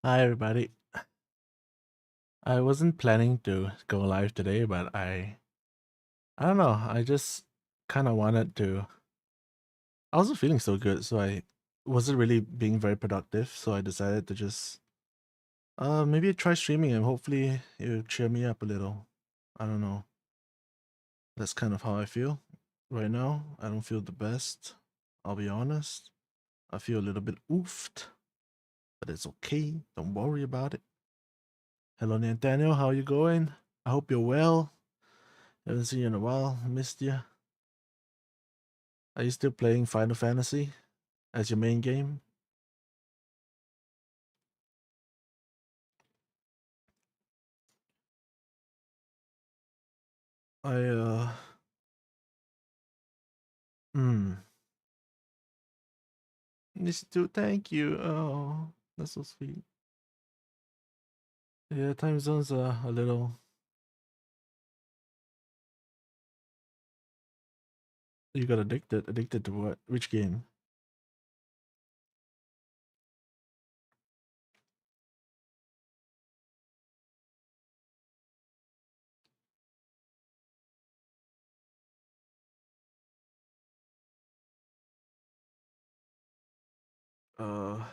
Hi everybody. I wasn't planning to go live today, but I don't know, I just kind of wanted to. I wasn't feeling so good, so I wasn't really being very productive, so I decided to just maybe try streaming and hopefully it'll cheer me up a little. I don't know. That's kind of how I feel right now. I don't feel the best. I'll be honest. I feel a little bit oofed, but it's okay. Don't worry about it. Hello Nathaniel, how you going? I hope you're well. Haven't seen you in a while. Missed you. Are you still playing Final Fantasy as your main game? I hmm. Missed too. Thank you. Oh, that's so sweet. Yeah, time zones are a little. You got addicted. Addicted to what? Which game? Uh,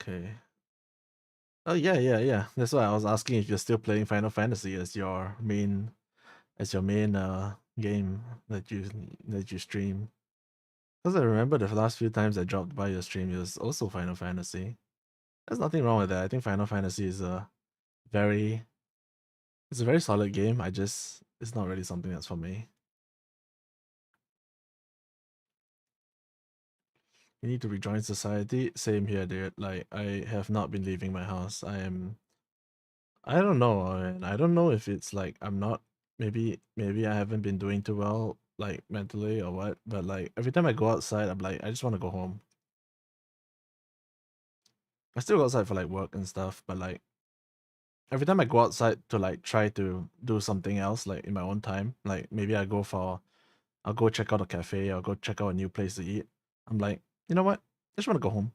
okay. Oh yeah. That's why I was asking if you're still playing Final Fantasy as your main game that you stream. Because I remember the last few times I dropped by your stream, it was also Final Fantasy. There's nothing wrong with that. I think Final Fantasy is very it's a very solid game. It's not really something that's for me. You need to rejoin society. Same here, dude. Like I have not been leaving my house. I don't know, man. I don't know if it's like I'm not maybe I haven't been doing too well like mentally or what, but like every time I go outside, I'm like I just want to go home. I still go outside for like work and stuff, but like every time I go outside to like try to do something else like in my own time, like maybe I'll go check out a cafe or go check out a new place to eat. I'm like, you know what? I just want to go home.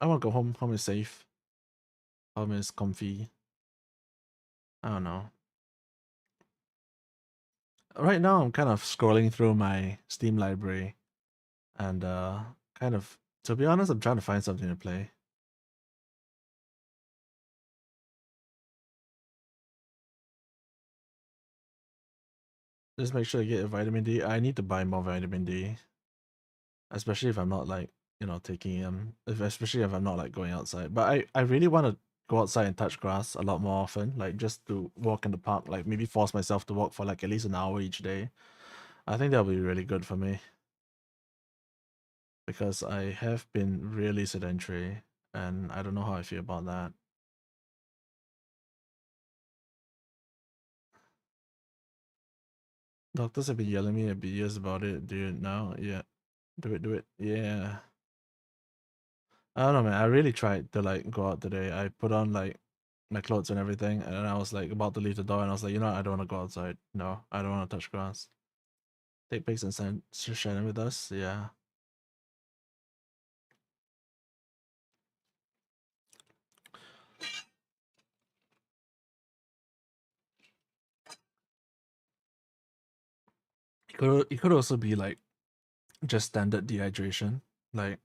I want to go home. Home is safe. Home is comfy. I don't know. Right now, I'm kind of scrolling through my Steam library and kind of, to be honest, I'm trying to find something to play. Just make sure to get your vitamin D. I need to buy more vitamin D, especially if I'm not like taking especially if I'm not like going outside. But I really want to go outside and touch grass a lot more often, like just to walk in the park, like maybe force myself to walk for like at least an hour each day. I think that'll be really good for me because I have been really sedentary and I don't know how I feel about that. Doctors have been yelling at me a years about it, dude. Now, yeah, do it, yeah. I don't know, man. I really tried to like go out today. I put on like my clothes and everything, and I was like about to leave the door, and I was like, you know, what? I don't want to go outside. No, I don't want to touch grass. Take pics and send share them with us. Yeah, it could also be like just standard dehydration. Like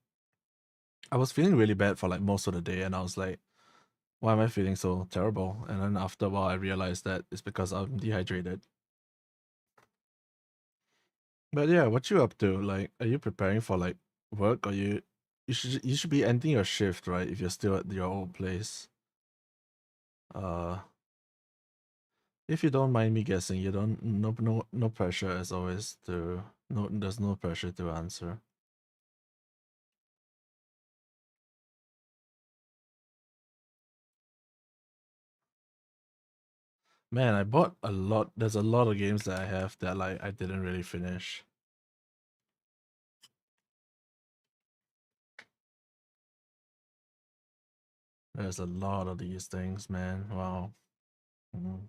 I was feeling really bad for like most of the day, and I was like, why am I feeling so terrible? And then after a while, I realized that it's because I'm dehydrated. But yeah, what you up to? Like, are you preparing for like work, or you should be ending your shift, right? If you're still at your old place. Uh, if you don't mind me guessing, you don't no pressure as always to no there's no pressure to answer. Man, I bought a lot. There's a lot of games that I have that like I didn't really finish. There's a lot of these things, man. Wow. Mhm.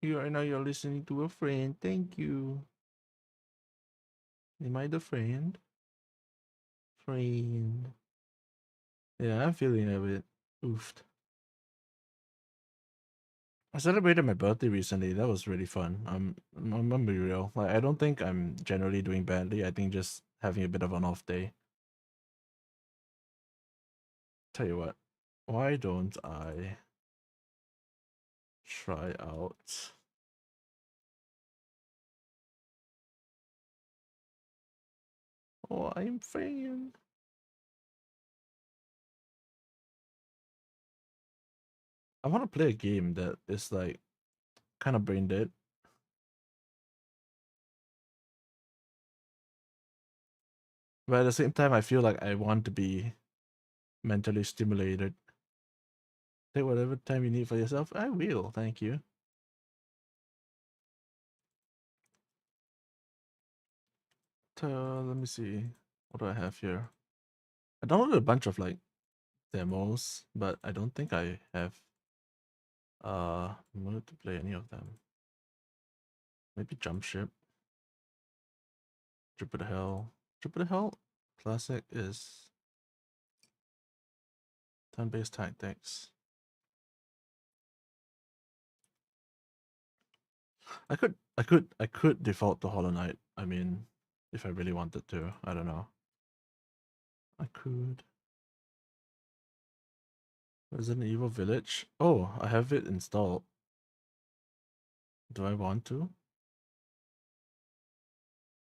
You right now you're listening to a friend. Thank you. Am I the friend? Friend. Yeah, I'm feeling a bit oofed. I celebrated my birthday recently. That was really fun. I'm gonna be real. Like, I don't think I'm generally doing badly. I think just having a bit of an off day. Tell you what, why don't I try out? Oh, I'm fan. I want to play a game that is like kind of brain dead, but at the same time, I feel like I want to be mentally stimulated. Take whatever time you need for yourself. I will. Thank you. Let me see. What do I have here? I downloaded a bunch of like demos, but I don't think I have wanted to play any of them. Maybe Jump Ship, Jupiter Hell. Jupiter Hell Classic is turn-based tactics. I could default to Hollow Knight. I mean, if I really wanted to. I don't know. I could. Resident Evil Village. Oh, I have it installed. Do I want to?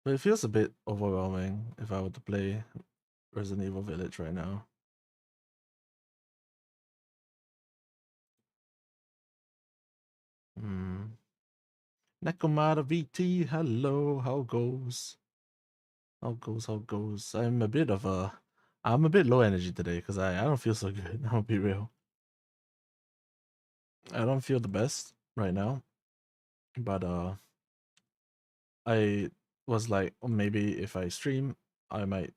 But it feels a bit overwhelming if I were to play Resident Evil Village right now. Hmm. Nakomata VT, hello, how goes? How goes, how goes? I'm a bit low energy today because I don't feel so good. I'll be real. I don't feel the best right now. But I was like, oh, maybe if I stream, I might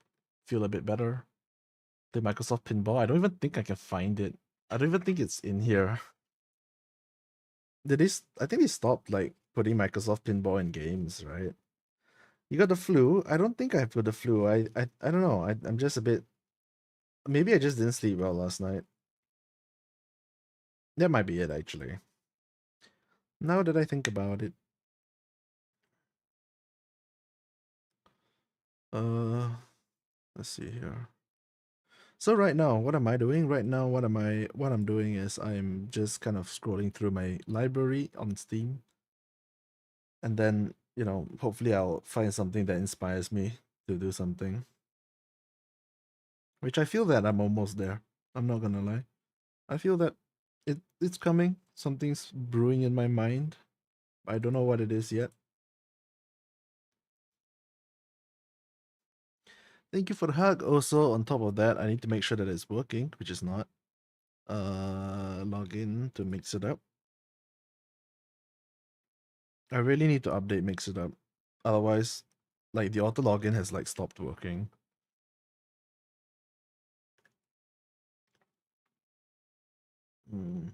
feel a bit better. The Microsoft Pinball, I don't even think I can find it. I don't even think it's in here. I think they stopped like putting Microsoft Pinball in games, right? You got the flu. I don't think I've got the flu. I don't know. I'm just a bit. Maybe I just didn't sleep well last night. That might be it, actually. Now that I think about it. Uh, let's see here. So right now, what am I doing? Right now, what I'm doing is I'm just kind of scrolling through my library on Steam, and then, hopefully I'll find something that inspires me to do something. Which I feel that I'm almost there. I'm not gonna lie. I feel that it's coming. Something's brewing in my mind. I don't know what it is yet. Thank you for the hug. Also, on top of that, I need to make sure that it's working, which is not. Log in to mix it up. I really need to update mix it up. Otherwise, like the auto login has like stopped working. Hmm.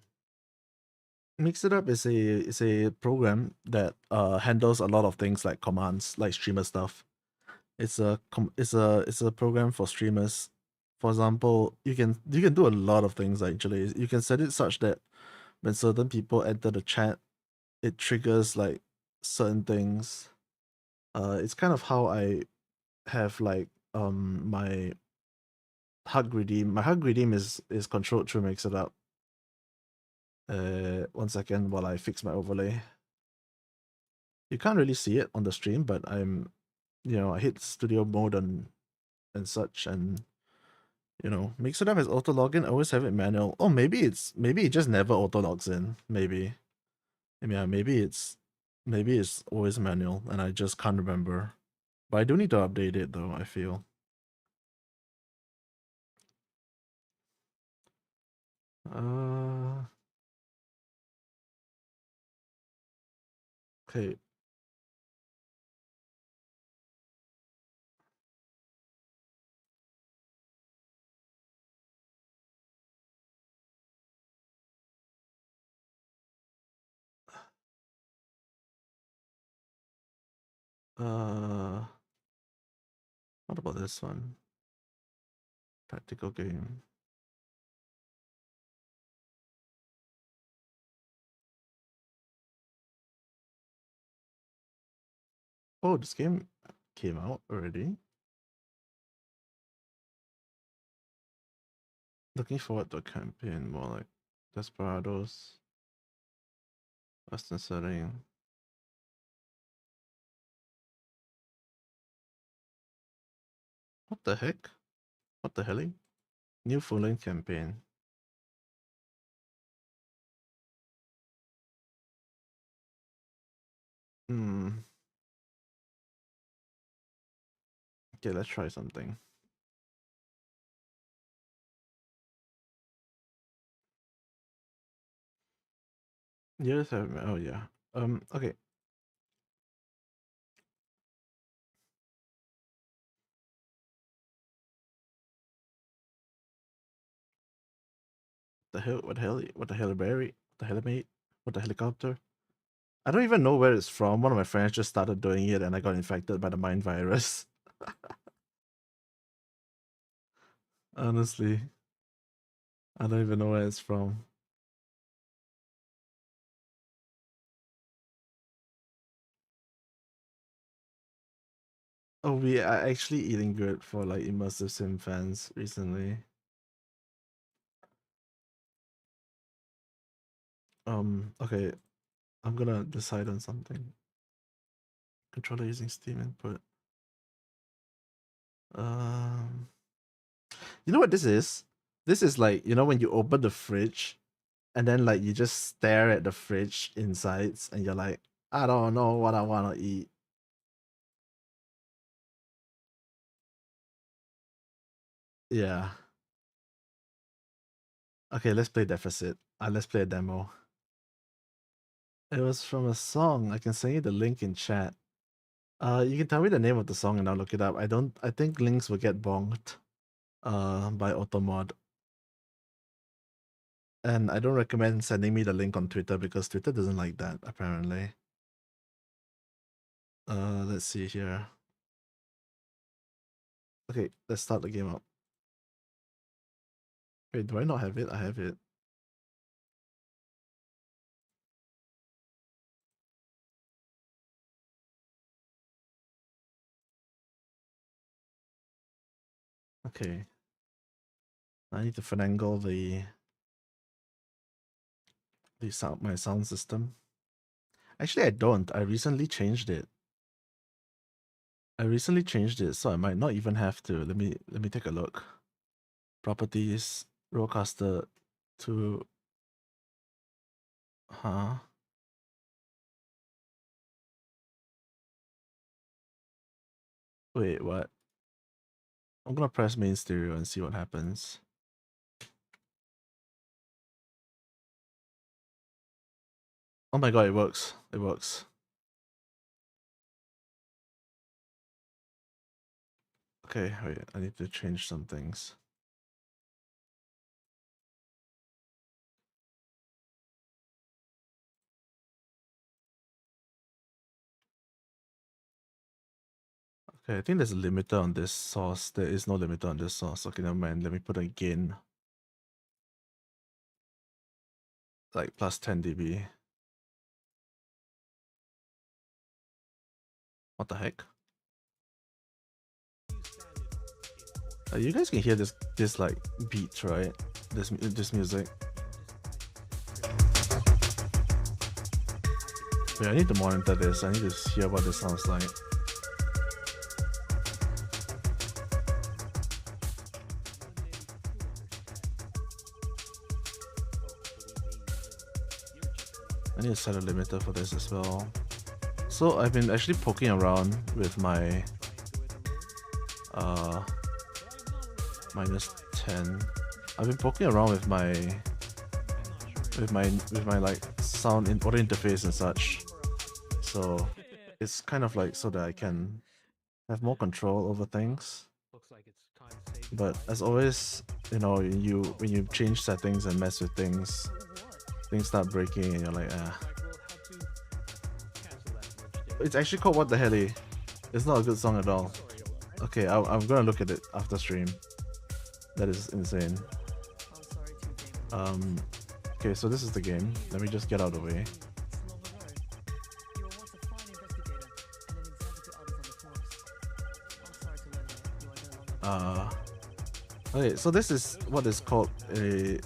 Mix it up is a program that handles a lot of things like commands, like streamer stuff. It's a program for streamers. For example, you can do a lot of things actually. You can set it such that when certain people enter the chat, it triggers like certain things. It's kind of how I have like my hug redeem. My hug redeem is controlled through Mix It Up. 1 second while I fix my overlay. You can't really see it on the stream, but I hit studio mode and such, and Mix It Up has auto login. I always have it manual. Oh, maybe it just never auto logs in. Maybe. Yeah, maybe it's always manual and I just can't remember. But I do need to update it though, I feel. Uh okay. What about this one? Tactical game. Oh, this game came out already. Looking forward to a campaign more like Desperados, Western setting. What the heck? What the hell? New full-length campaign. Hmm. Okay, let's try something. Yes, oh yeah. Okay. The hell? What the hell? What the hell, Barry? What the hell, mate? What the helicopter? I don't even know where it's from. One of my friends just started doing it, and I got infected by the mind virus. Honestly, I don't even know where it's from. Oh, we are actually eating good for like immersive sim fans recently. Okay, I'm gonna decide on something. Controller using Steam input. Um, you know what this is? This is like, you know, when you open the fridge and then like you just stare at the fridge insides and you're like, I don't know what I want to eat. Yeah. Okay, let's play Deficit. Let's play a demo. It was from a song. I can send you the link in chat. You can tell me the name of the song and I'll look it up. I think links will get bonked by Automod. And I don't recommend sending me the link on Twitter because Twitter doesn't like that, apparently. Let's see here. Okay, let's start the game up. Wait, do I not have it? I have it. Okay. I need to finagle the sound my sound system. Actually, I don't. I recently changed it. So I might not even have to. Let me take a look. Properties, Rodecaster to huh? Wait, what? I'm gonna press main stereo and see what happens. Oh my god, it works. It works. Okay, wait, I need to change some things. Okay, I think there's a limiter on this source. There is no limiter on this source. Okay, never mind. Let me put a gain. Like plus 10 dB. What the heck? You guys can hear this like beat, right? This music. Wait, I need to monitor this. I need to hear what this sounds like. I need to set a limiter for this as well. So I've been actually poking around with my minus 10. I've been poking around with my like sound in audio interface and such. So it's kind of like so that I can have more control over things. But as always, you know, when you change settings and mess with things start breaking and you're like, ah. It's actually called What the Hell? It's not a good song at all. Okay, I'm gonna look at it after stream. That is insane. Okay, so this is the game. Let me just get out of the way. Okay, so this is what is called a...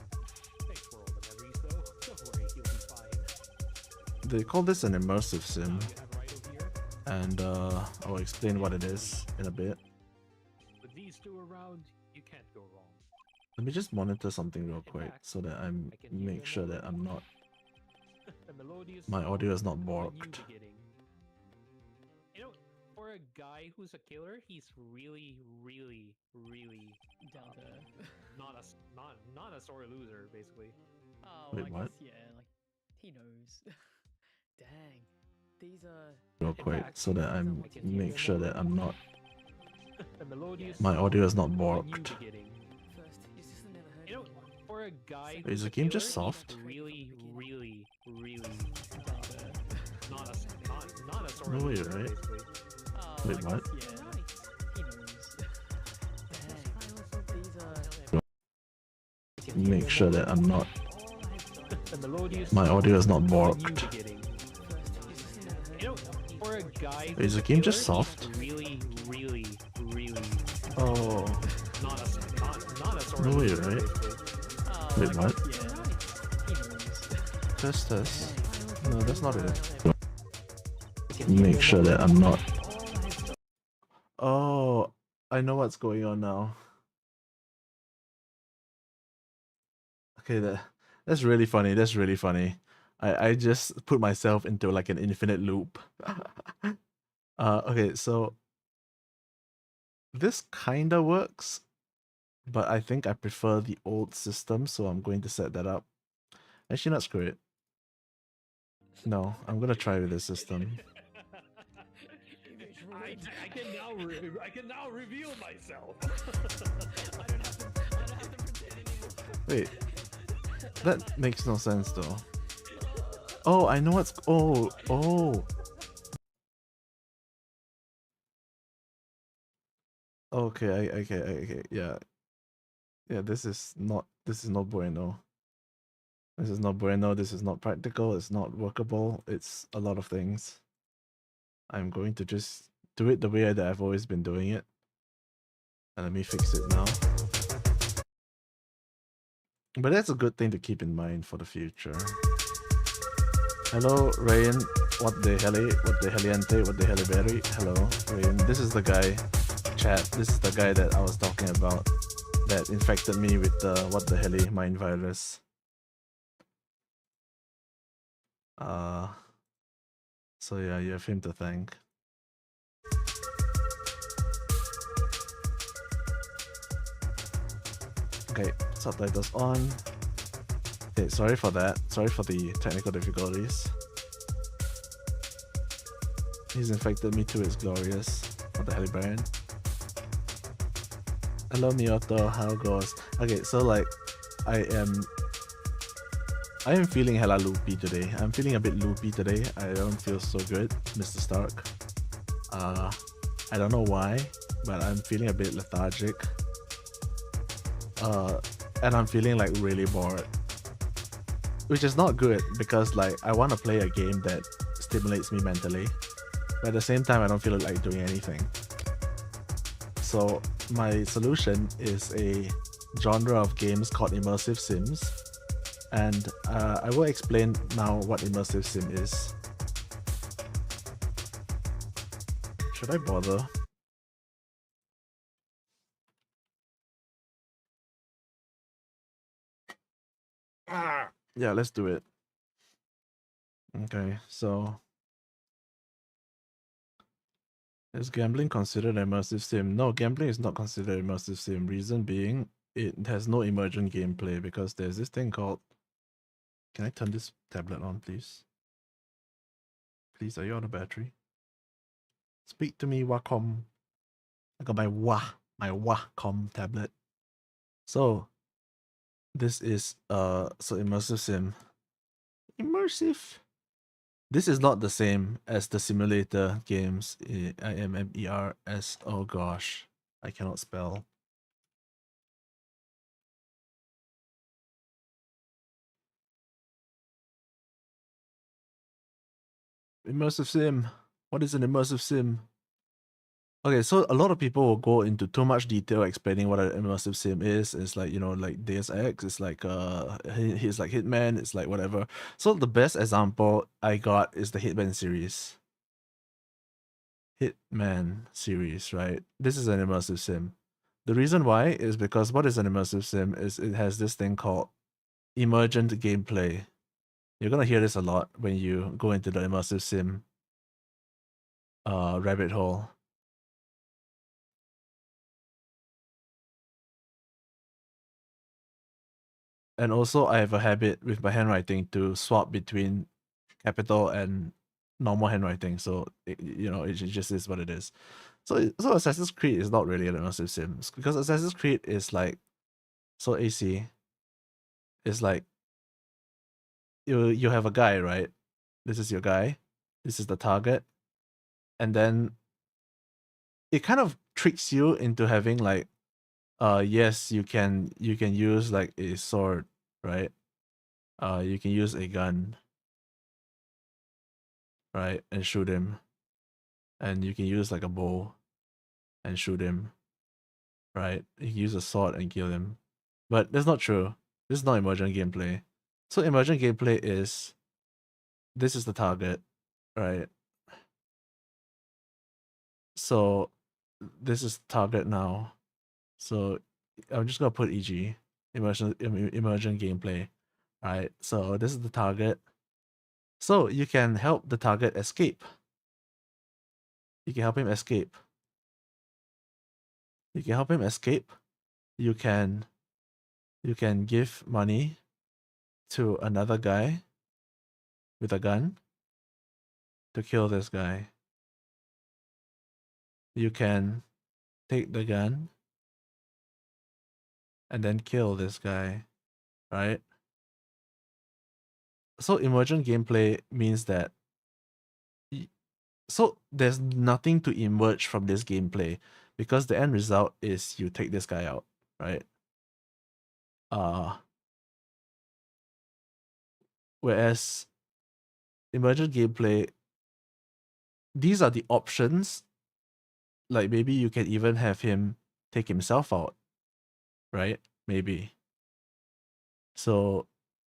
They call this an immersive sim. And I'll explain what it is in a bit. With these two around, you can't go wrong. Let me just monitor something real quick so that I make sure that I'm not... My audio is not borked. You know, for a guy who's a killer, he's really down to not a sore loser, basically. Oh, Wait, I what? guess, yeah, like, he knows. Dang. These are... Real quick so that I make sure that I'm not... Melodious My audio is not borked. First, he's just never heard You know, for a guy Is who's the a game killer, just soft? he's really down to not a sore No way, loser, right? basically. Oh, Wait, I what? guess, yeah, like, he knows. Dang. These are... Make sure that I'm not... The melodious My audio is not borked. First, he's just never heard You know, for a guy Is the who's a game just killer, soft? he's really Oh, not a sore no way, loser, right? basically. Oh, Wait, I what? guess, yeah, like, he knows. Test. No, that's not it. Make sure that I'm not... Oh, I know what's going on now. Okay, that's really funny. That's really funny. I just put myself into like an infinite loop. Okay, so this kinda works, but I think I prefer the old system, so I'm going to set that up. Actually, not screw it. No, I'm gonna try with this system. I can now reveal myself. I don't have to pretend anymore. Wait, that makes no sense though. Oh, I know what's... Oh. Okay, yeah. Yeah, this is not bueno. This is not bueno, this is not practical, it's not workable, it's a lot of things. I'm going to just do it the way that I've always been doing it. And let me fix it now. But that's a good thing to keep in mind for the future. Hello, Rain. What the heliente, what the heliberry. Hello, Rain. This is the guy, chat. This is the guy that I was talking about that infected me with the what the heli mind virus. So yeah, you have him to thank. Okay, subtitles on. Okay, sorry for that. Sorry for the technical difficulties. He's infected me too, it's glorious. What the hell, Brian? Hello, Miyoto, how goes? Okay, so like, I am feeling hella loopy today. I'm feeling a bit loopy today. I don't feel so good, Mr. Stark. I don't know why, but I'm feeling a bit lethargic. And I'm feeling like really bored. Which is not good because like I want to play a game that stimulates me mentally. But at the same time I don't feel like doing anything. So my solution is a genre of games called immersive sims. And I will explain now what immersive sim is. Should I bother? Yeah, let's do it. Okay, so is gambling considered immersive sim? No, gambling is not considered immersive sim. Reason being, it has no emergent gameplay because there's this thing called... Can I turn this tablet on, please? Please, are you on a battery? Speak to me, Wacom. I got my Wacom tablet. So this is so immersive sim. Immersive. This is not the same as the simulator games. IMMERS. Oh gosh, I cannot spell. Immersive sim. What is an immersive sim? Okay, so a lot of people will go into too much detail explaining what an immersive sim is. It's like, you know, like Deus Ex, it's like he's like Hitman, it's like whatever. So the best example I got is the Hitman series. Hitman series, right? This is an immersive sim. The reason why is because what is an immersive sim is it has this thing called emergent gameplay. You're gonna hear this a lot when you go into the immersive sim rabbit hole. And also, I have a habit with my handwriting to swap between capital and normal handwriting. So, you know, it just is what it is. So Assassin's Creed is not really an immersive sim because Assassin's Creed is like, so AC is like, you have a guy, right? This is your guy. This is the target. And then it kind of tricks you into having like, yes, you can use like a sword, right? You can use a gun, right, and shoot him, and you can use like a bow and shoot him, right? You can use a sword and kill him, but that's not true. This is not emergent gameplay. So emergent gameplay is this is the target, right? So this is target now. So I'm just gonna put EG emergent gameplay, right? So this is the target. So you can help the target escape. You can help him escape. You can help him escape. You can give money to another guy with a gun to kill this guy. You can take the gun and then kill this guy, right? So emergent gameplay means that so there's nothing to emerge from this gameplay because the end result is you take this guy out, right? Uh Whereas emergent gameplay, these are the options. Like maybe you can even have him take himself out, right? Maybe. So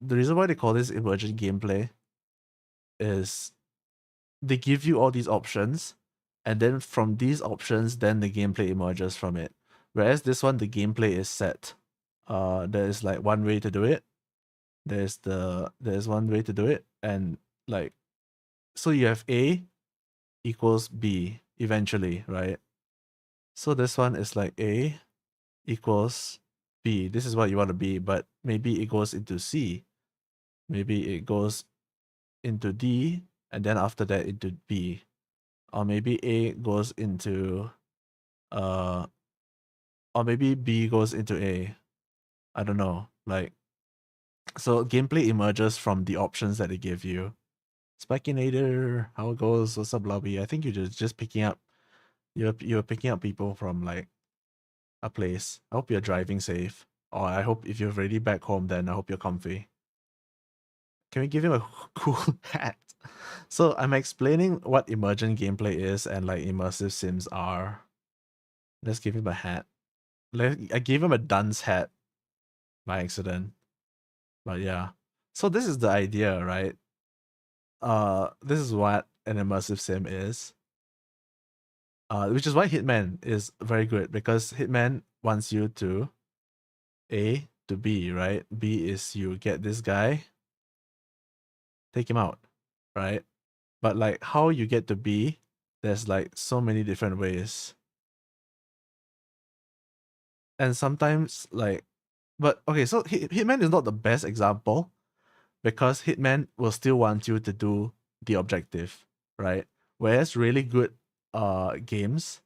the reason why they call this emergent gameplay is they give you all these options, and then from these options, then the gameplay emerges from it. Whereas this one, the gameplay is set. There's like one way to do it. There's one way to do it, and like so you have A equals B eventually, right? So this one is like A equals B. This is what you want to be, but maybe it goes into C. Maybe it goes into D, and then after that into B. Or maybe A goes into uh or maybe B goes into A. I don't know. Like so gameplay emerges from the options that they give you. Spikinator, how it goes, what's up lobby? I think you're just picking up you're picking up people from like a place. I hope you're driving safe. Or I hope if you're already back home then I hope you're comfy. Can we give him a cool hat? So I'm explaining what emergent gameplay is and like immersive sims are. Let's give him a hat. I gave him a dunce hat by accident. But yeah. So this is the idea, right? This is what an immersive sim is. Which is why Hitman is very good because Hitman wants you to A to B, right? B is you get this guy, take him out, right? But like how you get to B, there's like so many different ways. And sometimes like but okay, so Hitman is not the best example because Hitman will still want you to do the objective, right? Whereas really good games,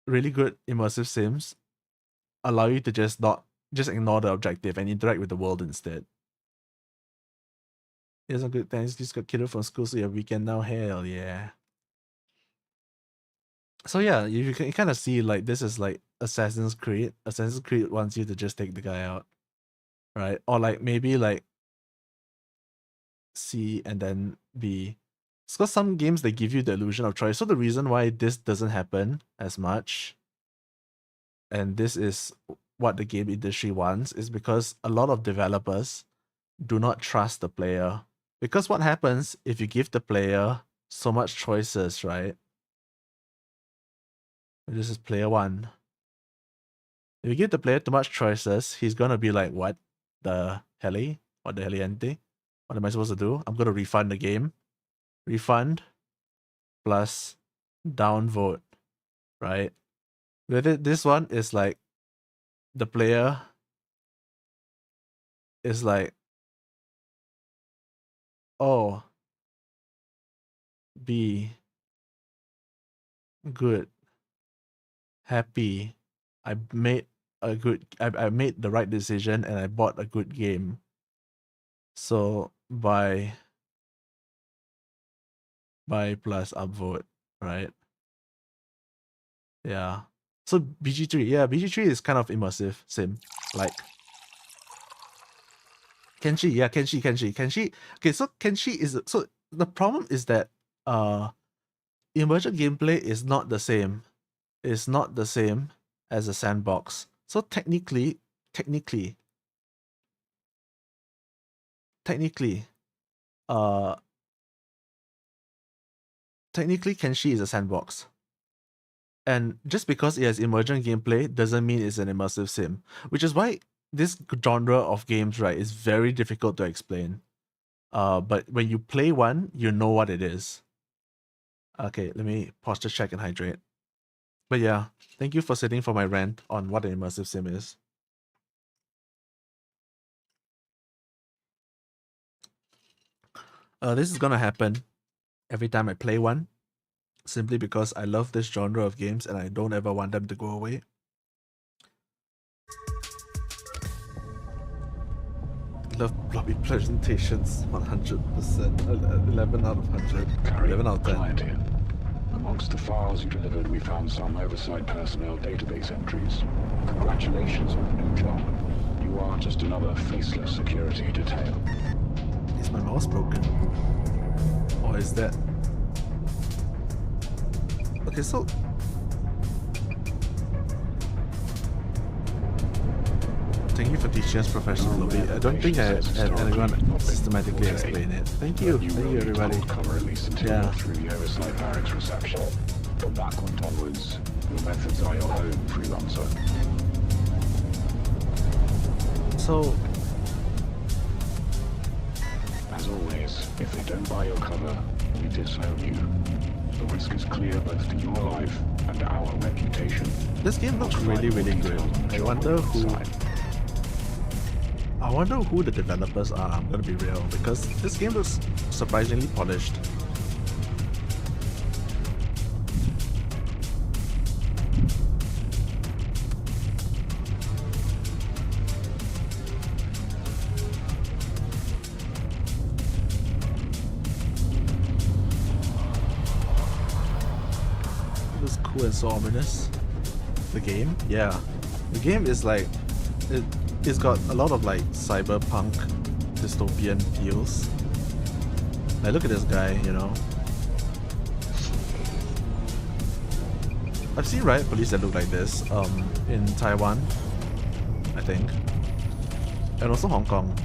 really good immersive sims allow you to just ignore the objective and interact with the world instead. Here's some good thanks. Just got kiddo from school, so your weekend now. Hell yeah. So yeah, you can kind of see like this is like Assassin's Creed. Assassin's Creed wants you to just take the guy out, right? Or like maybe like C and then B. It's because some games they give you the illusion of choice. So the reason why this doesn't happen as much, and this is what the game industry wants, is because a lot of developers do not trust the player. Because what happens if you give the player so much choices, right? This is player one. If you give the player too much choices, he's gonna be like, what the heli? What the heliente? What am I supposed to do? I'm gonna refund the game. Refund plus downvote, right? With it, this one is like the player is like, oh, B, good, happy. I made I made the right decision and I bought a good game. So buy plus upvote, right? Yeah. So BG3, yeah, BG3 is kind of immersive sim. Like Kenshi, yeah, Kenshi. Okay, so Kenshi is so the problem is that emergent gameplay is not the same. It's not the same as a sandbox. So technically, uh technically Kenshi is a sandbox. And just because it has emergent gameplay doesn't mean it's an immersive sim, which is why this genre of games, right, is very difficult to explain. But when you play one, you know what it is. Okay, let me posture check and hydrate. But yeah, thank you for sitting for my rant on what an immersive sim is. This is gonna happen every time I play one, simply because I love this genre of games and I don't ever want them to go away. Love blobby presentations, 100%, 11 out of 100, 11 out of 10. Client here. Amongst the files you delivered, we found some oversight personnel database entries. Congratulations on the new job. You are just another faceless security detail. Is my mouse broken? Or is that... Okay, so... Thank you for teaching us professional lobby. I don't think I had anyone systematically explain it. Thank you everybody. Cover at least until you're through the oversight barracks reception. From that point onwards, your methods are your own, freelancer. So, as always, if they don't buy your cover, we disown you. The risk is clear both to your life and our reputation. This game looks really good. I wonder who the developers are, I'm gonna be real, because this game looks surprisingly polished. It looks cool and so ominous. The game? Yeah. The game is like... It's got a lot of like cyberpunk dystopian feels. Like look at this guy, you know. I've seen riot police that look like this in Taiwan, I think. And also Hong Kong.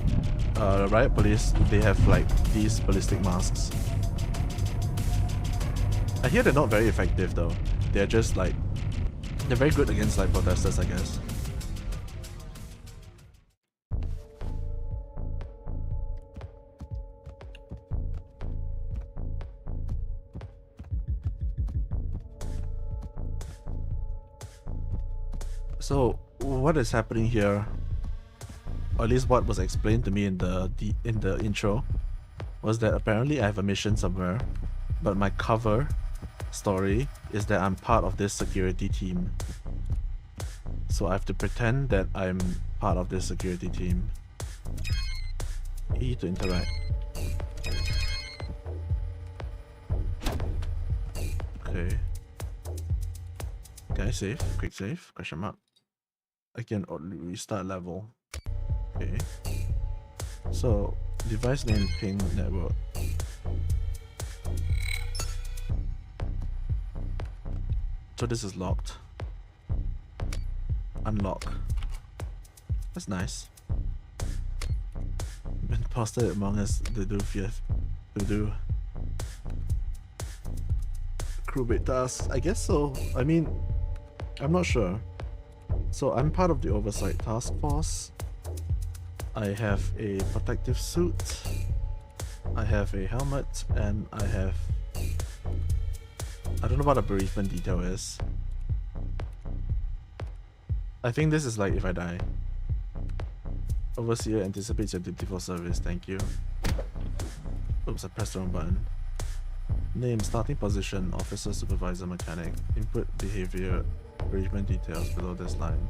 Riot police, they have like these ballistic masks. I hear they're not very effective though. They're just like... They're very good against like protesters, I guess. So what is happening here, or at least what was explained to me in the intro, was that apparently I have a mission somewhere, but my cover story is that I'm part of this security team. So I have to pretend that I'm part of this security team. E to interact. Okay. Can I save? Quick save? Question mark. I can restart level. Okay. So, device name ping network. So this is locked. Unlock. That's nice. Been posted among us to do crewmate tasks. I guess so. I mean, I'm not sure. So I'm part of the oversight task force. I have a protective suit. I have a helmet, and I have... I don't know what a bereavement detail is. I think this is like if I die. Overseer anticipates your duty for service, thank you. Oops, I pressed the wrong button. Name, starting position, officer, supervisor, mechanic. Input, behavior, bereavement details below this line.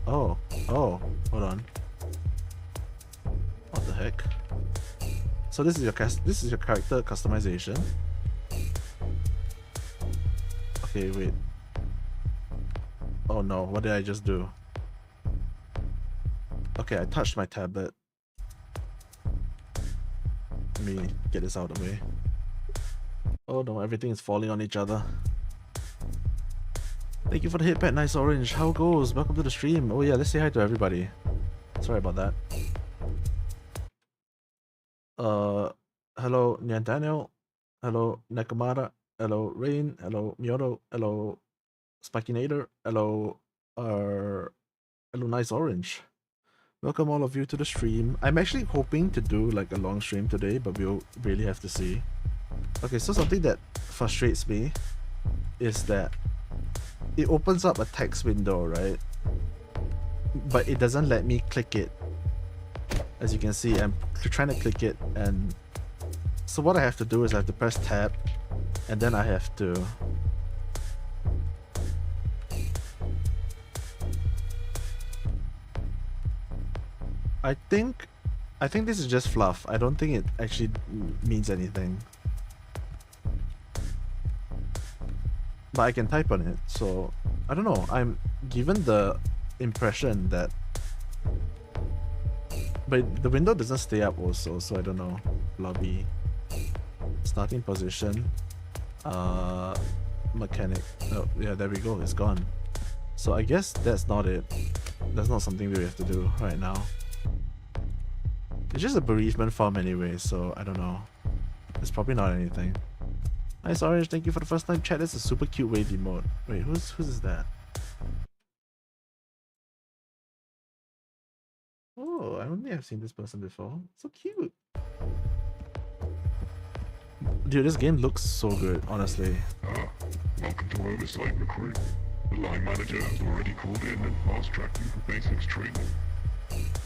Oh, hold on. What the heck? So this is your character customization. Okay, wait. Oh no, what did I just do? Okay, I touched my tablet. Let me get this out of the way. Oh no, everything is falling on each other. Thank you for the hit pet, Nice Orange. How goes? Welcome to the stream. Oh yeah, let's say hi to everybody. Sorry about that. Hello Nyan Daniel. Hello Nakamara. Hello Rain. Hello Mioto. Hello Spikinator. Hello hello Nice Orange. Welcome all of you to the stream. I'm actually hoping to do like a long stream today, but we'll really have to see. Okay, so something that frustrates me is that it opens up a text window, right? But it doesn't let me click it. As you can see, I'm trying to click it, and so what I have to do is I have to press tab, and then I have to I think this is just fluff. I don't think it actually means anything. But I can type on it, so I don't know. I'm given the impression that, but the window doesn't stay up also, so I don't know. Lobby, starting position, mechanic. Oh yeah, there we go. It's gone. So I guess that's not it. That's not something we have to do right now. It's just a bereavement form anyway, so I don't know. It's probably not anything. Nice Orange, thank you for the first time chat. That's a super cute wave emote. Wait, who's is that? Oh, I don't think I've seen this person before. So cute. Dude, this game looks so good, honestly. Welcome to Oversight Recruit. The line manager has already called in and fast-tracked you for basics training.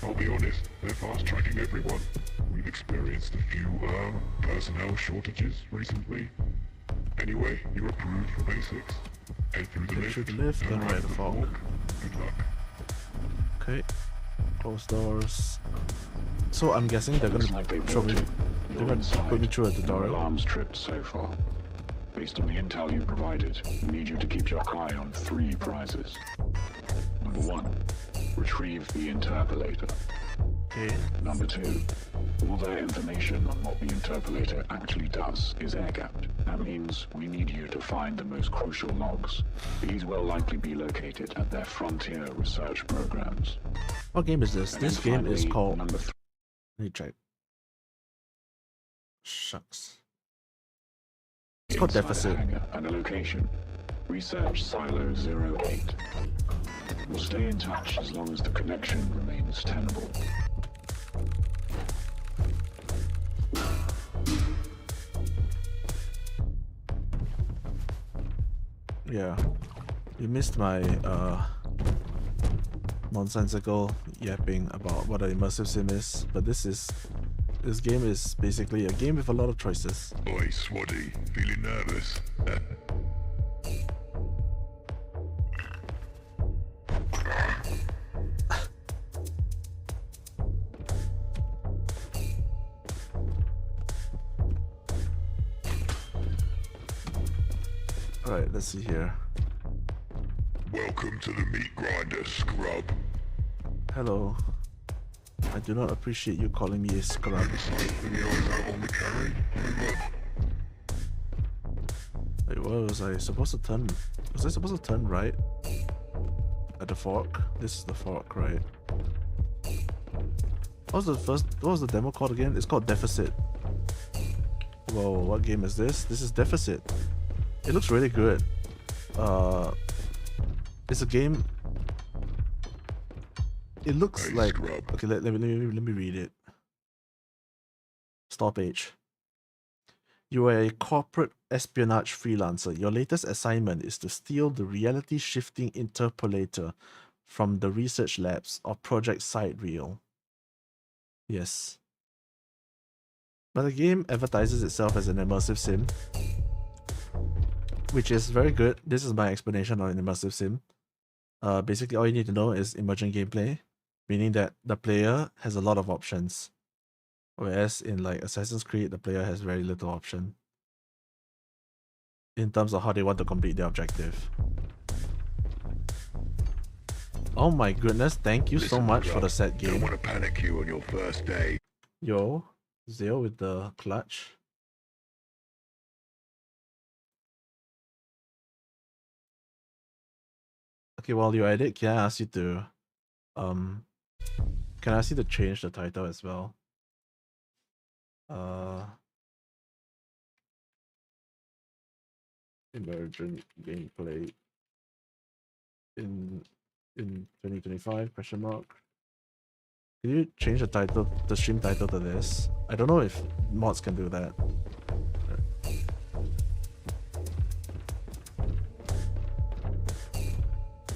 I'll be honest, they're fast-tracking everyone. We've experienced a few, personnel shortages recently. Anyway, you're approved for basics. Head through the lift. Through the lift, then right the fog. Good luck. Okay. Close doors. So I'm guessing they're gonna throw me. They're gonna put me through a No tutorial. alarms tripped so far. Based on the intel you provided, we need you to keep your eye on 3 prizes. Number 1, retrieve the interpolator. Okay. Number 2, all their information on what the interpolator actually does is air-gapped. That means we need you to find the most crucial logs. These will likely be located at their frontier research programs. What game is this? And This then game is finally, called. Number 3. Let me check. Shucks. It's called Inside a Deficit. hangar and a location. Research Silo 08. We'll stay in touch as long as the connection remains tenable. Yeah. You missed my nonsensical yapping about what an immersive sim is, but this game is basically a game with a lot of choices. Oi, Swaddy, feeling nervous? Alright, let's see here. Welcome to the meat grinder, scrub. Hello. I do not appreciate you calling me a scrub. Siphoning the eyes out on the carry. Wait, what was I supposed to turn? Was I supposed to turn right? At the fork? This is the fork, right? What was the demo called again? It's called Deficit. Whoa, what game is this? This is Deficit. It looks really good. It's a game. It looks Hey, like scrub. okay. Let me read it. Stop page. You are a corporate espionage freelancer. Your latest assignment is to steal the reality shifting interpolator from the research labs of Project Sidereel. Yes. But the game advertises itself as an immersive sim, which is very good. This is my explanation on an immersive sim. Basically, all you need to know is emergent gameplay, meaning that the player has a lot of options. Whereas in like Assassin's Creed, the player has very little option in terms of how they want to complete their objective. Oh my goodness, thank you so Listen, much for scrub, the set Don't game. want to panic you on your first day. Yo, Zeo with the clutch. Okay, while you're at it, can I ask you to can I ask you to change the title as well? Emergent gameplay in 2025 question mark. Can you change the title, the stream title to this? I don't know if mods can do that.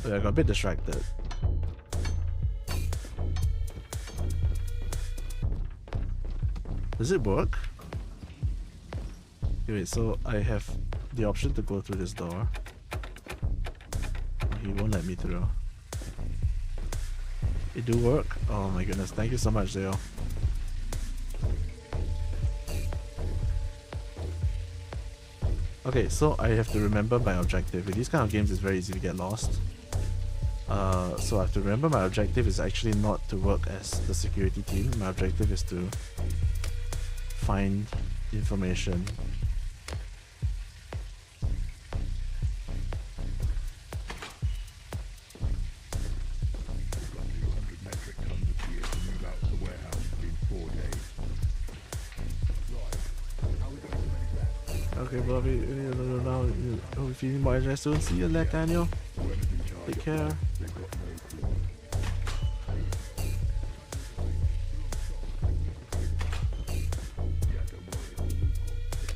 Yeah, I got a bit distracted. Does it work? Okay, wait, so I have the option to go through this door. He won't let me through. It do work? Oh my goodness, thank you so much, Zeo. Okay, so I have to remember my objective. In these kind of games, it's very easy to get lost. So I have to remember my objective is actually not to work as the security team. My objective is to find information. We've got 200 metric tons of gear to move out of the warehouse in 4 days. Right. How are we going to manage that? Okay, Bobby, now if you need more address soon, see you later, Daniel. Whoever's in charge Take of care. that, they've got no clue. Yeah, don't worry.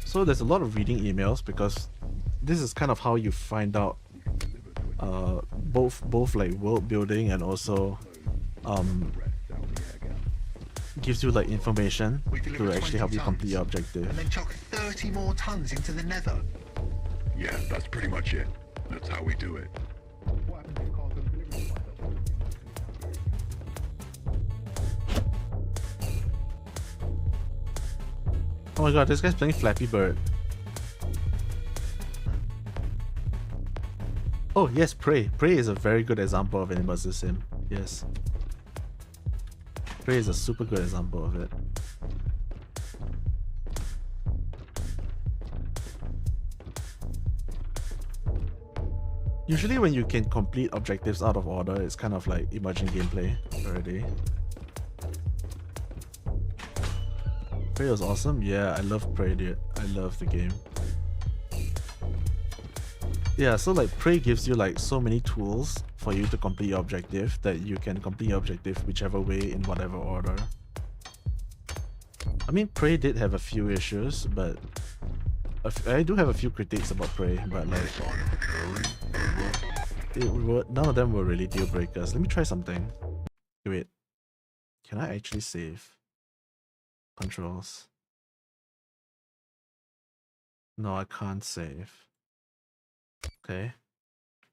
So there's a lot of reading emails because this is kind of how you find out both like world building and also gives you like information to actually help you complete your objective. And then chuck 30 more tons into the nether. Yeah, that's pretty much it. That's how we do it. What happened to the cargo delivery provider? Oh my god, this guy's playing Flappy Bird. Oh yes, Prey. Prey is a very good example of an immersive sim. Yes. Prey is a super good example of it. Usually when you can complete objectives out of order, it's kind of like emergent gameplay already. Prey was awesome? Yeah, I love Prey, dude. I love the game. Yeah, so like Prey gives you like so many tools for you to complete your objective that you can complete your objective whichever way in whatever order. I mean, Prey did have a few issues, but I do have a few critiques about Prey, but like none of them were really deal breakers. Let me try something. Wait, can I actually save? Controls. No, I can't save. Okay.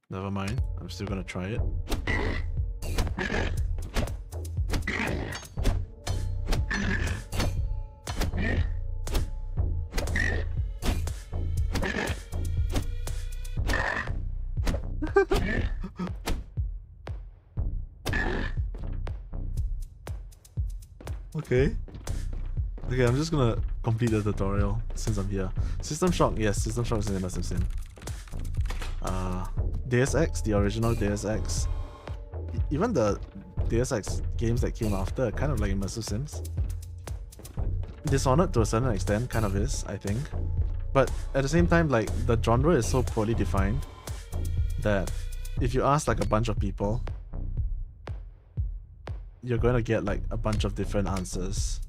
Never mind. I'm still gonna try it. Okay. Okay, I'm just gonna complete the tutorial since I'm here. System Shock, yes, System Shock is in Immersive Sim. Deus Ex, the original Deus Ex. Even the Deus Ex games that came after are kind of like Immersive Sims. Dishonored to a certain extent kind of is, I think. But at the same time, like, the genre is so poorly defined that if you ask like a bunch of people, you're going to get like a bunch of different answers.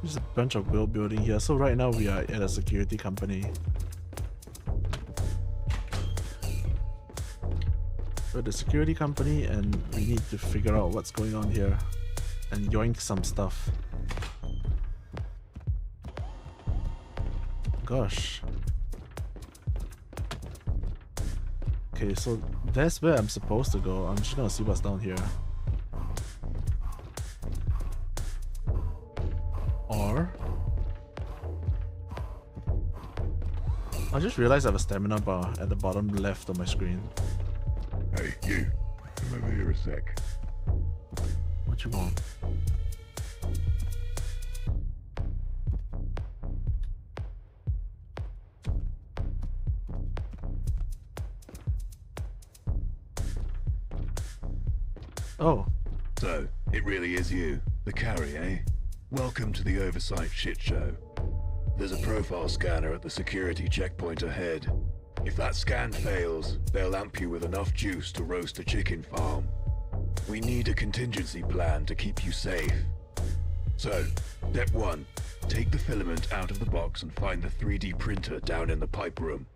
There's a bunch of world building here. So right now we are at a security company. We're the security company and we need to figure out what's going on here and yoink some stuff. Gosh. Okay, so that's where I'm supposed to go. I'm just gonna see what's down here. Or I just realized I have a stamina bar at the bottom left of my screen. Hey, you. Come over here a sec. What you want? Oh. So, it really is you, the carry, eh? Welcome to the Oversight shit show. There's a profile scanner at the security checkpoint ahead. If that scan fails, they'll amp you with enough juice to roast a chicken farm. We need a contingency plan to keep you safe. So, step 1, take the filament out of the box and find the 3D printer down in the pipe room.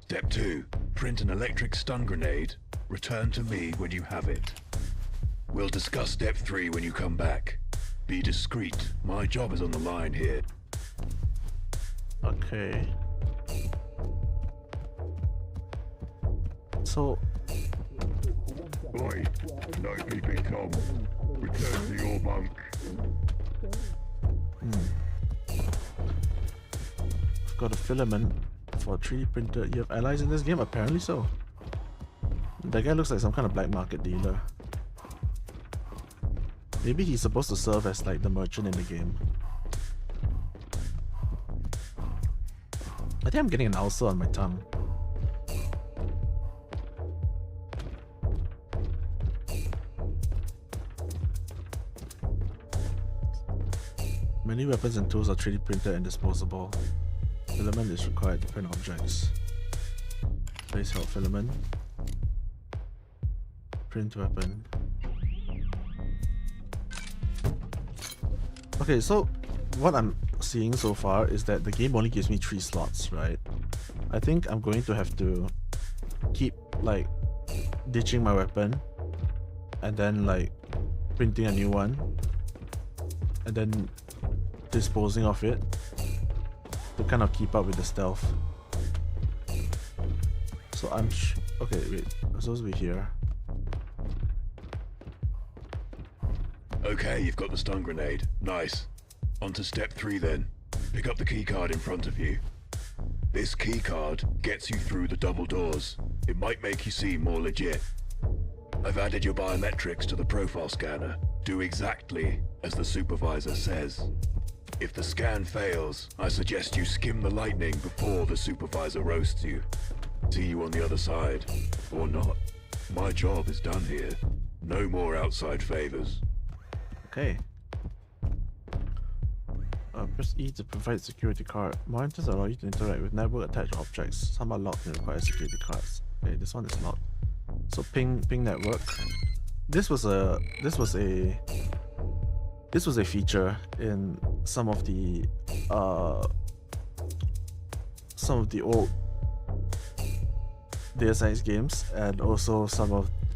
Step 2, print an electric stun grenade. Return to me when you have it. We'll discuss step 3 when you come back. Be discreet. My job is on the line here. Okay. So, Boy, no peeping Tom. Return to your bunk. I've got a filament for a 3D printer. You have allies in this game? Apparently so. That guy looks like some kind of black market dealer. Maybe he's supposed to serve as like the merchant in the game. I think I'm getting an ulcer on my tongue. Many weapons and tools are 3D printed and disposable. Filament is required to print objects. Place held filament. Print weapon. Okay, so what I'm seeing so far is that the game only gives me 3 slots, right? I think I'm going to have to keep like ditching my weapon and then like printing a new one and then disposing of it to kind of keep up with the stealth. So I'm okay, wait, I'm supposed to be here. Okay, you've got the stun grenade. Nice. On to step 3 then. Pick up the keycard in front of you. This keycard gets you through the double doors. It might make you seem more legit. I've added your biometrics to the profile scanner. Do exactly as the supervisor says. If the scan fails, I suggest you skim the lightning before the supervisor roasts you. See you on the other side. Or not. My job is done here. No more outside favors. Okay. Press E to provide security card. Monitors allow you to interact with network attached objects. Some are locked and require security cards. Okay, this one is locked. So ping network. This was a feature in some of the old Deus Ex games, and also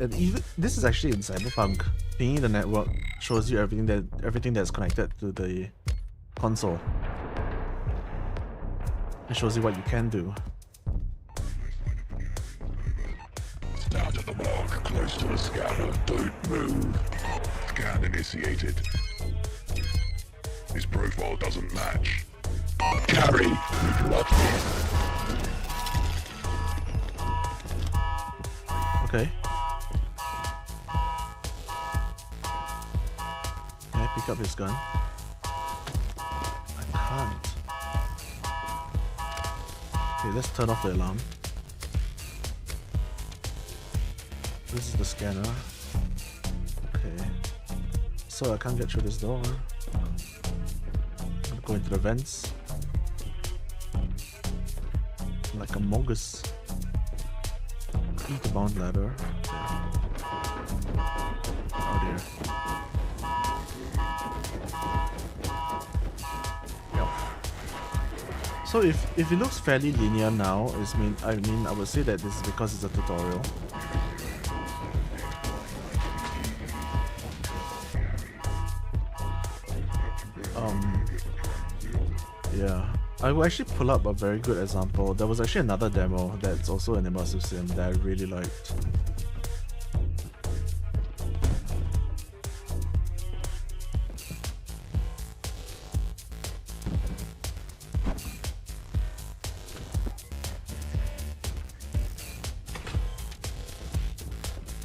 even this is actually in Cyberpunk. Pinging the network shows you everything that's connected to the console. It shows you what you can do. Stand at the mark close to the scanner. Don't move. Scan initiated. His profile doesn't match. Carry, interrupt me. Okay. Can I pick up his gun? I can't. Okay, let's turn off the alarm. This is the scanner. Okay. So I can't get through this door. I'm gonna go into the vents. Like a mongoose. Eat the bound ladder. Oh dear. Yep. So if it looks fairly linear now, I would say that this is because it's a tutorial. Yeah. I will actually pull up a very good example. There was actually another demo that's also an immersive sim that I really liked.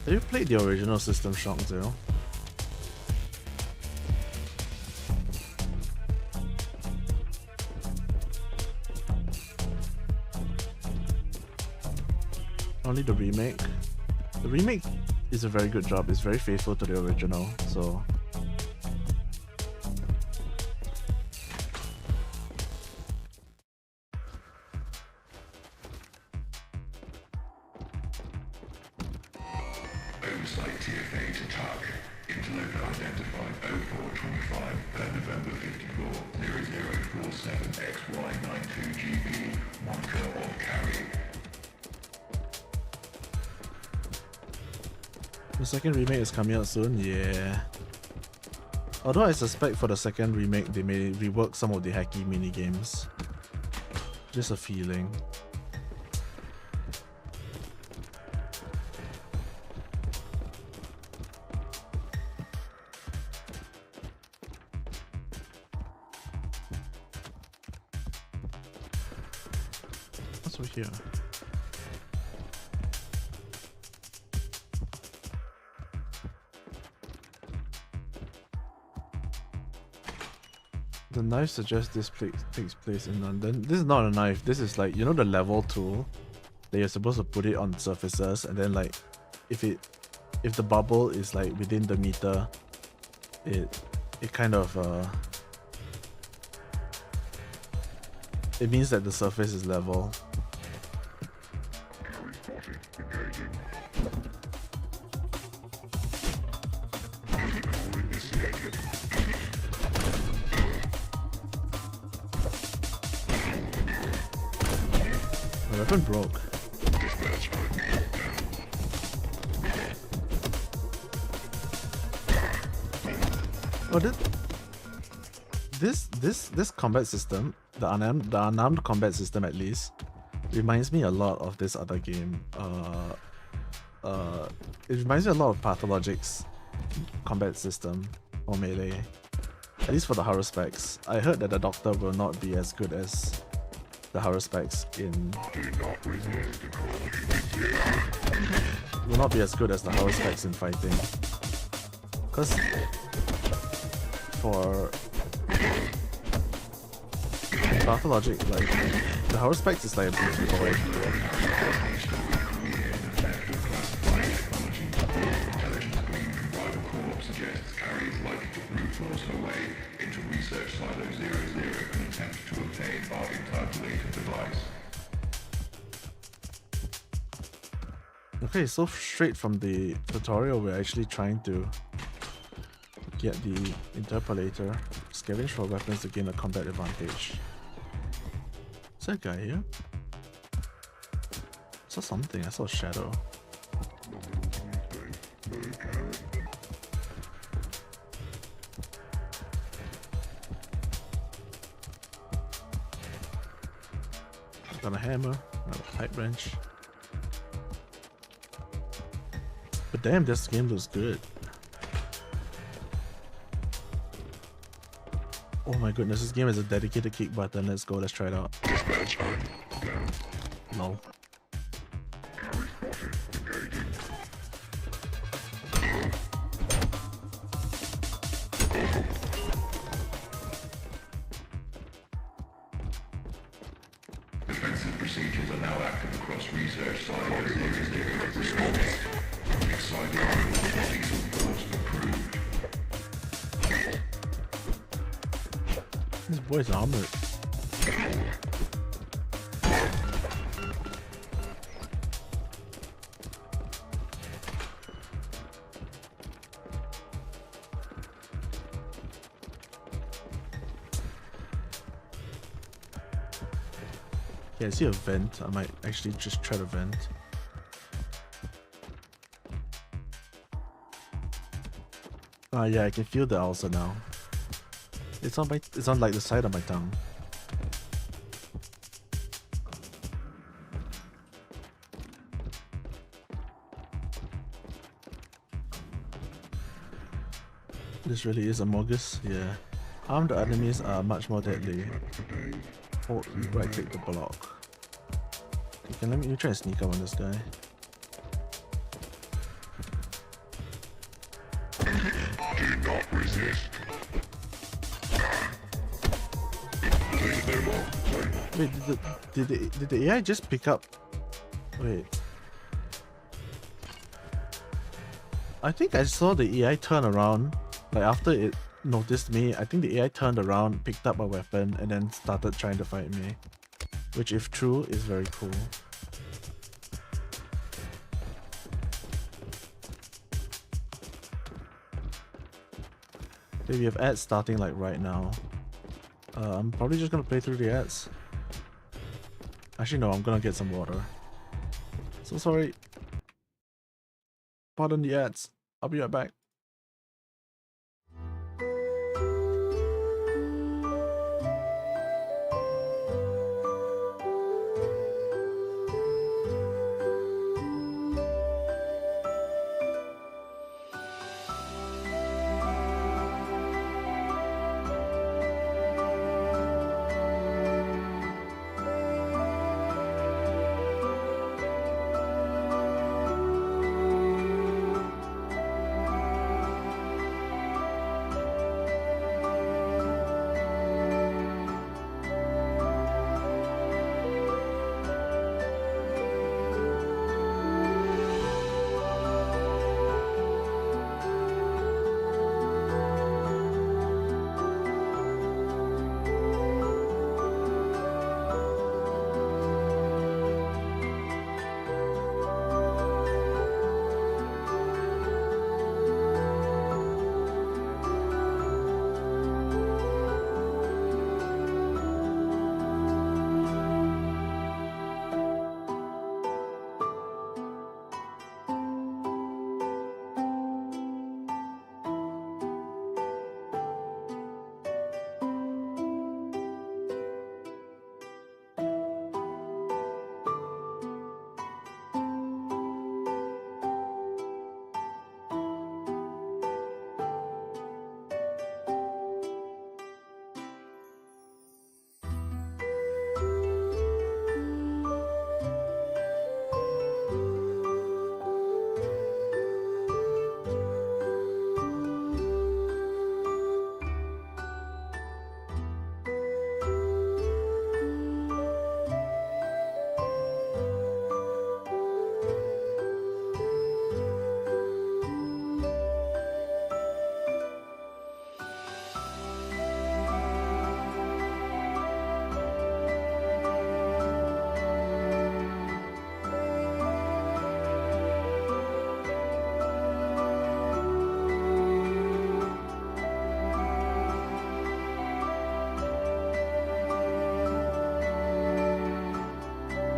Have you played the original System Shock 0? Only the remake. The remake is a very good job. It's very faithful to the original, so Oversight TFA to target. Interloper identified 0425 November 54 0047 XY92GB. Marker of carry. the second remake is coming out soon, yeah. Although I suspect for the second remake they may rework some of the hacky minigames. Just a feeling. What's over here? The knife suggests this takes place in London. This is not a knife. This is like, you know, the level tool that you're supposed to put it on surfaces, and then like if the bubble is like within the meter, it kind of it means that the surface is level. Carry spotted. Engaging. All initiated. My weapon broke. Dispatch Oh, this combat system, the unarmed combat system at least, reminds me a lot of this other game. It reminds me a lot of Pathologic's combat system or Melee. At least for the horror specs. I heard that the Doctor will not be as good as the horror specs in. do not resist the call. Will not be as good as the horror specs in fighting. Cause for Pathologic, like the horror specs is like a beefy boy. Suggests Carrie is likely to brute force her way into Research Silo 00 and attempt to obtain our interpolated device. Okay, so straight from the tutorial, we're actually trying to get the interpolator, scavenge for weapons to gain a combat advantage. Is that a guy here? I saw something, I saw a shadow. Got a hammer, got a pipe wrench. But damn, this game looks good. Oh my goodness, this game has a dedicated kick button. Let's go, let's try it out. Dispatch, I'm down. No. Carry spotted. Engaging. Defensive procedures are now active across research silos. I'm excited. These reports approved. This boy's armored. Yeah, I see a vent. I might actually just try to vent. Ah, yeah, I can feel the ulcer now. It's on like the side of my tongue. This really is a Morgus, yeah. Armed enemies are much more deadly. Hold right click to block. Okay, let me try and sneak up on this guy. Do not resist. Please no more. Wait, did the AI just pick up? Wait. I think I saw the AI turn around. Like after it noticed me, I think the AI turned around, picked up a weapon, and then started trying to fight me. Which, if true, is very cool. Okay, we have ads starting like right now. I'm probably just gonna play through the ads. Actually, no, I'm gonna get some water. So sorry. Pardon the ads. I'll be right back.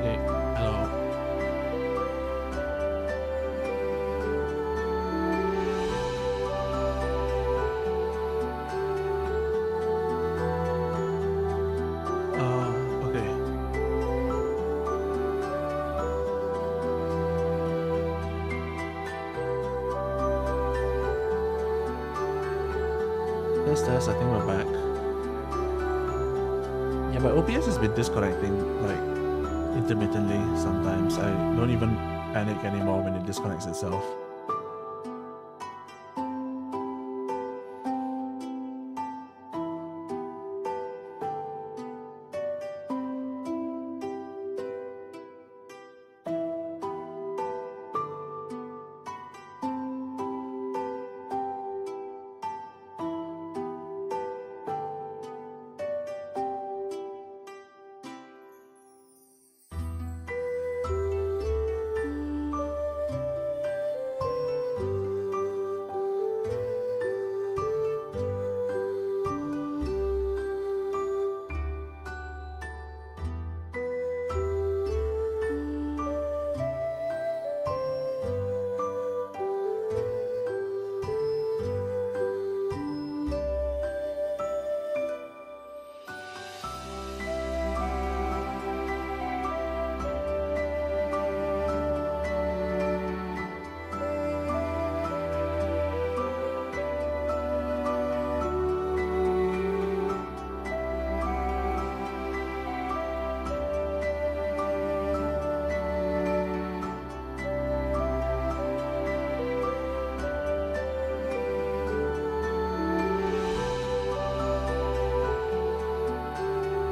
Okay, hello. Okay. Test, I think we're back. my OBS has been disconnecting like intermittently sometimes. I don't even panic anymore when it disconnects itself.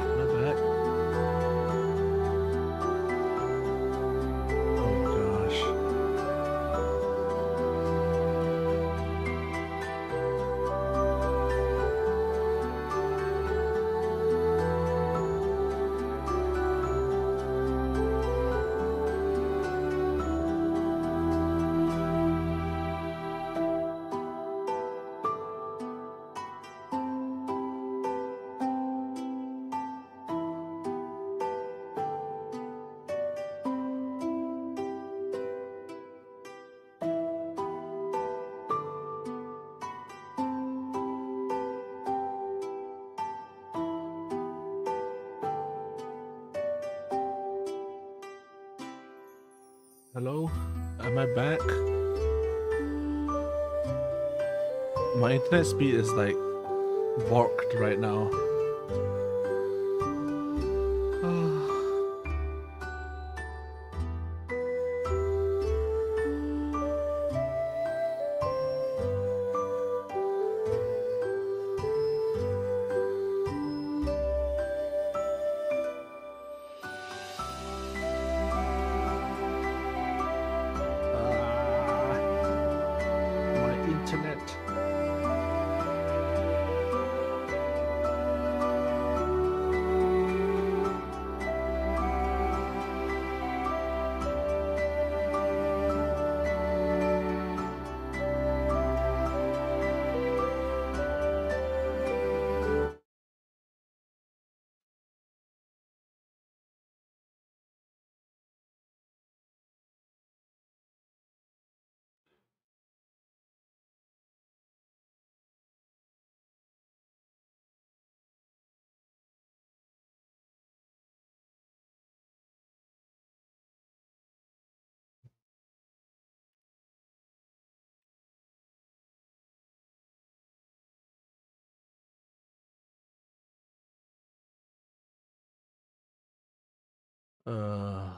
Am I back? Oh gosh. Hello? Am I back? My internet speed is like borked right now. My internet. Uh,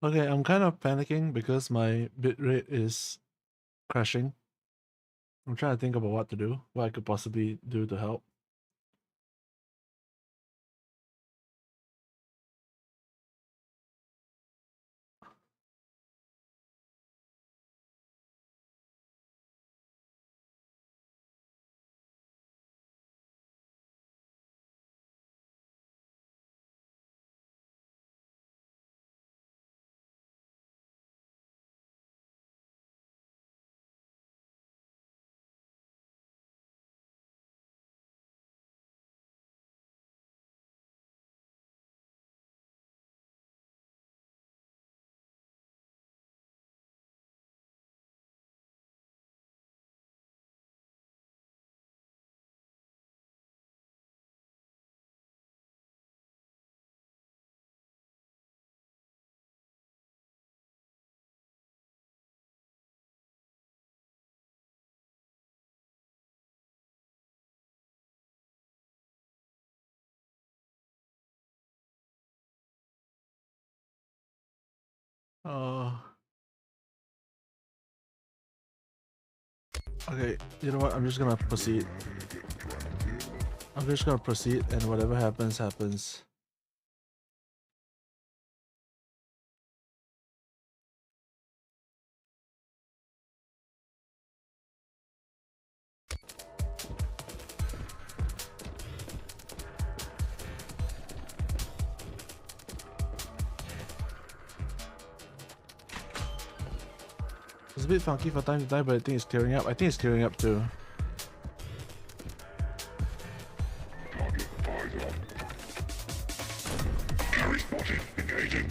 okay, I'm kind of panicking because my bitrate is crashing. I'm trying to think about what to do, what I could possibly do to help. Oh. Okay, you know what? I'm just gonna proceed. I'm just gonna proceed, and whatever happens, happens. It's a bit funky for time to die, but I think it's clearing up. I think it's clearing up too. Target eyes on. Carry spotted. Engaging.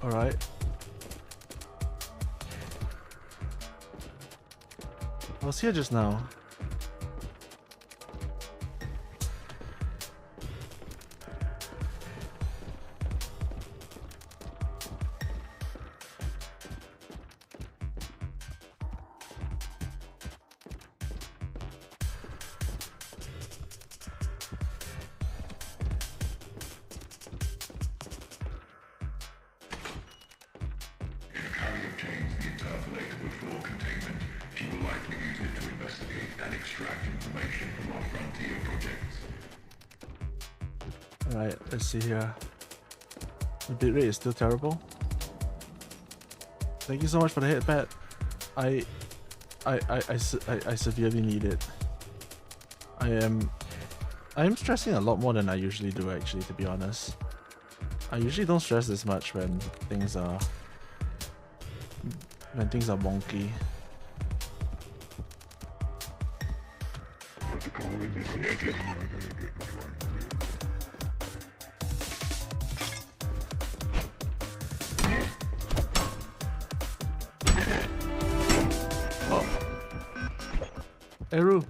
Alright. I was here just now. If Carrie obtains the interpolator floor containment, she will likely use it to investigate and extract information from our frontier projects. Alright, let's see here. The bitrate is still terrible. Thank you so much for the hit, Pat. I severely need it. I am stressing a lot more than I usually do, actually, to be honest. I usually don't stress this much when things are wonky. Protocol initiated. Eru,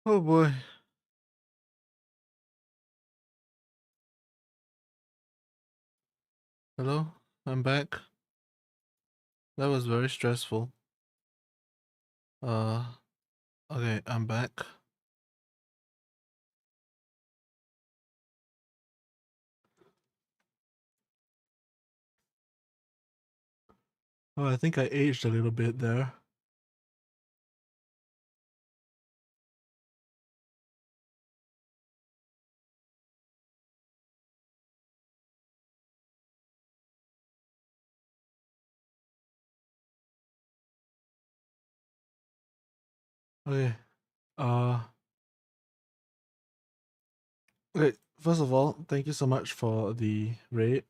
Oh boy. Hello, I'm back. That was very stressful. Uh, okay, I'm back. Oh, I think I aged a little bit there. Okay. Uh, okay. First of all, thank you so much for the raid,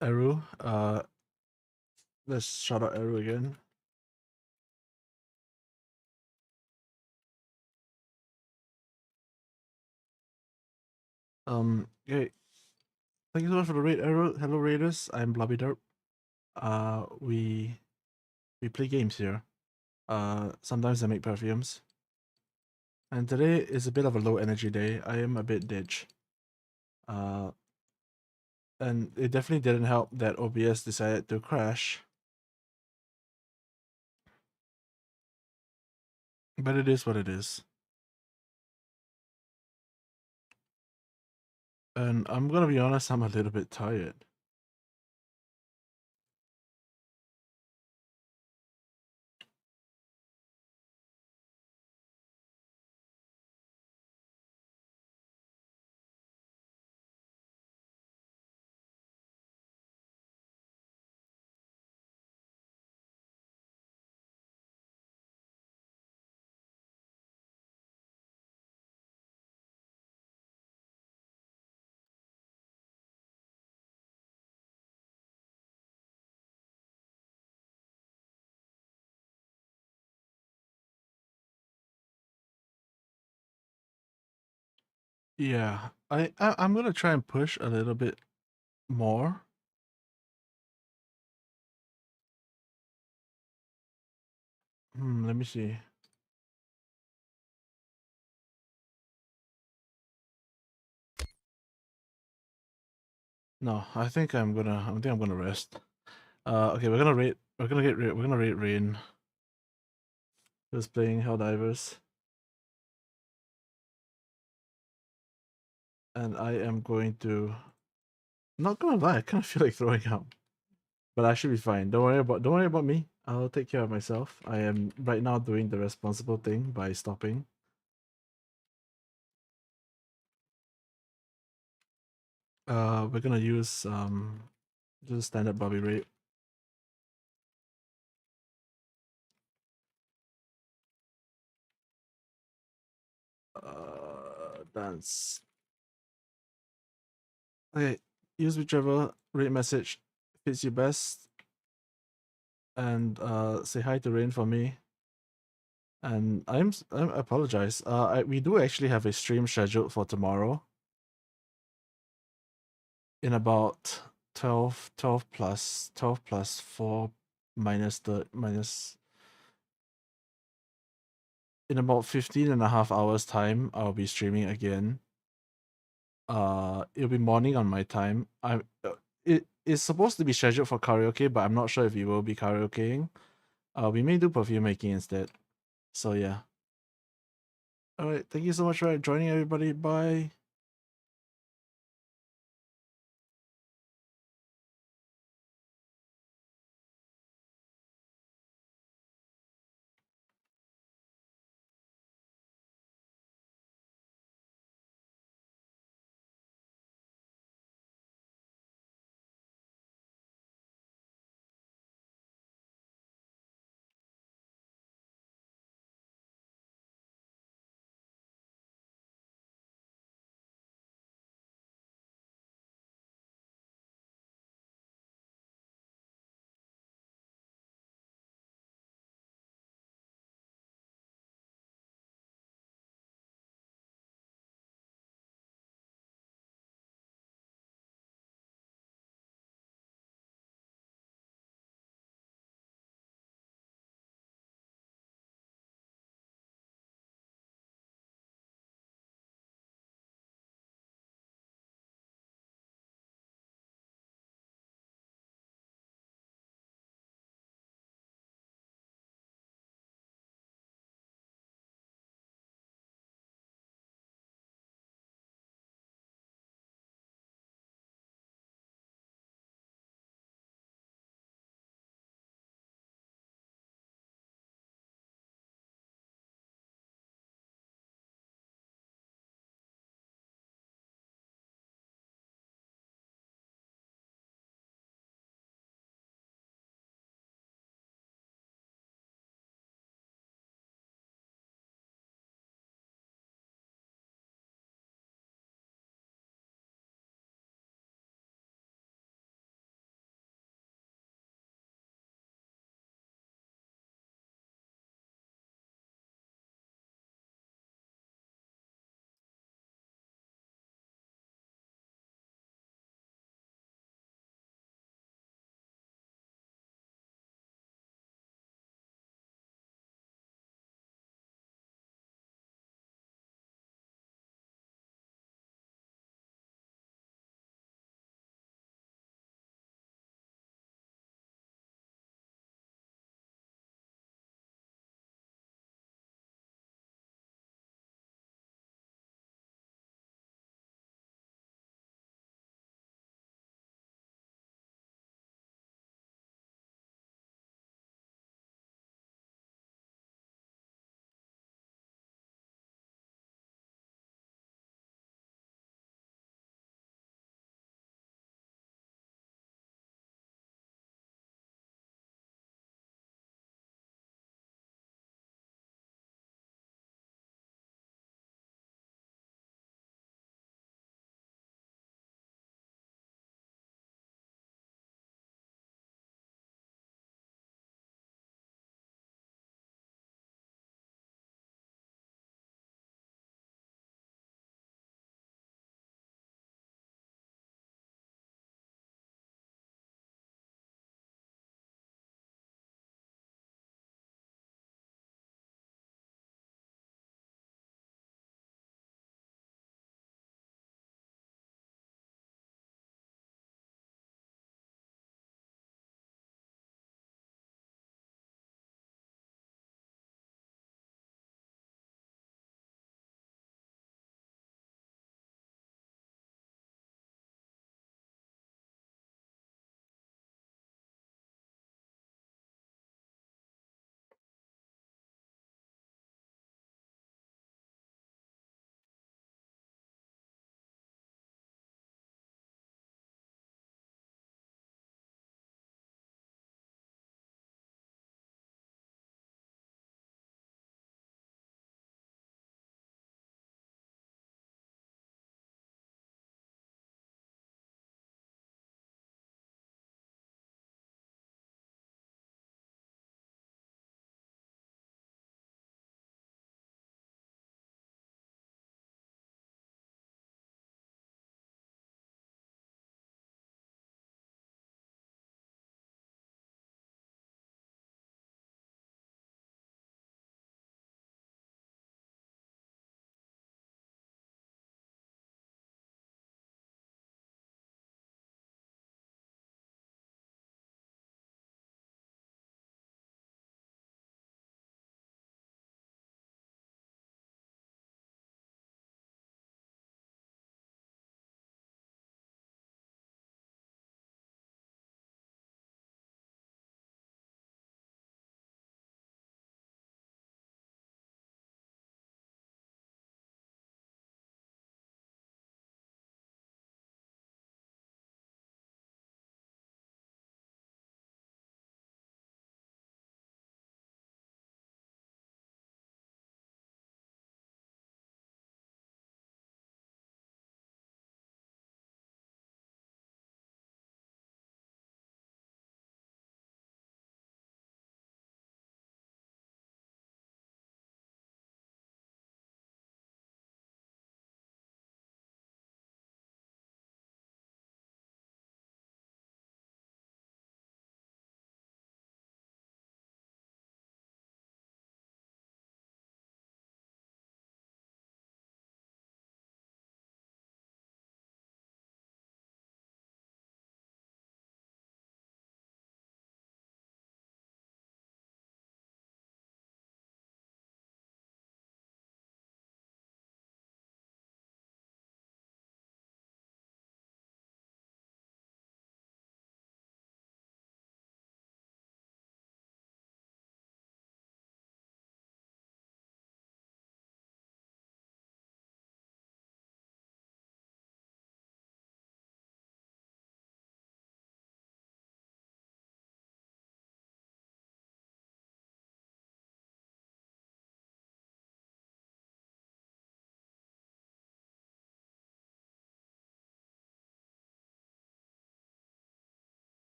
Aru. Let's shout out Aru again. Okay. Thank you so much for the raid, Aru. Hello, Raiders. I'm Blobby Derp. We play games here. Sometimes I make perfumes. And today is a bit of a low energy day. I am a bit ditch. And it definitely didn't help that OBS decided to crash. But it is what it is. And I'm gonna be honest, I'm a little bit tired. Yeah, I'm gonna try and push a little bit more. Let me see. No, I think I'm gonna rest. Okay, we're gonna rate. We're gonna rate Rain. Who's playing Helldivers, and I am going to. Not gonna lie, I kind of feel like throwing up, but I should be fine. Don't worry about me. I'll take care of myself. I am right now doing the responsible thing by stopping. We're gonna use just standard Bobby rate. Dance. Okay, use whichever rate message fits you best, and say hi to Rain for me. And I apologize. We do actually have a stream scheduled for tomorrow. In about 12 plus 4 minus the minus in about 15.5 hours time, I'll be streaming again. It'll be morning on my time. It is supposed to be scheduled for karaoke, but I'm not sure if we will be karaokeing. We may do perfume making instead. So yeah. Alright, thank you so much for joining, everybody. Bye.